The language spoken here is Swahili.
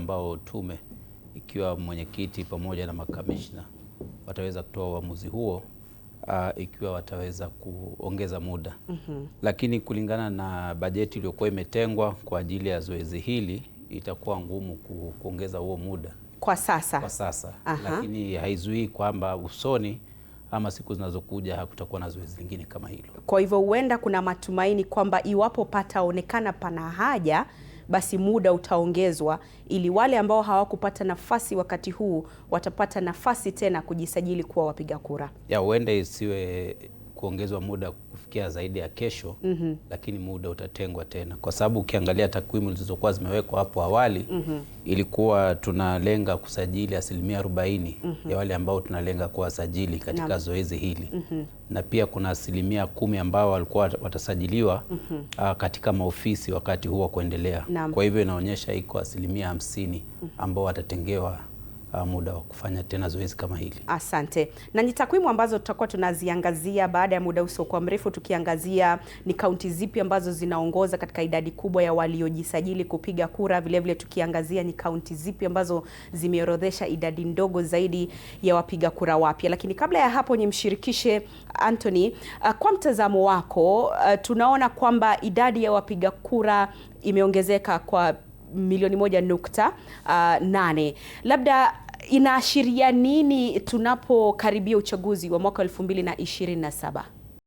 ambao tume ikiwa mwenyekiti pamoja na makamishna wataweza kutoa uamuzi huo ikiwa wataweza kuongeza muda. Lakini kulingana na bajeti iliyokuwa imetengwa kwa ajili ya zoezi hili itakuwa ngumu kuongeza huo muda kwa sasa. Kwa sasa. Lakini haizuii kwamba usoni ama siku zinazokuja hakutakuwa na zoezi lingine kama hilo. Kwa hivyo huenda kuna matumaini kwamba iwapo pataonekana pana haja, basi muda utaongezwa ili wale ambao hawakupata nafasi wakati huu watapata nafasi tena kujisajili kuwa wapiga kura. Huenda isiwe kuongezwa muda kufikia zaidi ya kesho, lakini muda utatengwa tena, kwa sababu ukiangalia takwimu zilizokuwa zimewekwa hapo awali ilikuwa tunalenga kusajili 40% ya wale ambao tunalenga kuwasajili katika zoezi hili, na pia kuna 10% ambao walikuwa watasajiliwa katika maofisi wakati huo kuendelea. Kwa hivyo inaonyesha iko 50% ambao watatengewa muda wa kufanya tena zoezi kama hili. Asante. Na ni takwimu ambazo tutakuwa tunaziangazia baada ya muda usiokuwa mrefu, tukiangazia ni kaunti zipi ambazo zinaongoza katika idadi kubwa ya waliojisajili kupiga kura, vile vile tukiangazia ni kaunti zipi ambazo zimeorodhesha idadi ndogo zaidi ya wapiga kura wapya. Lakini kabla ya hapo nimshirikishe Anthony, kwa mtazamo wako, tunaona kwamba idadi ya wapiga kura imeongezeka kwa milioni 1.8. Labda inaashiria nini tunapokaribia uchaguzi wa mwaka 2027?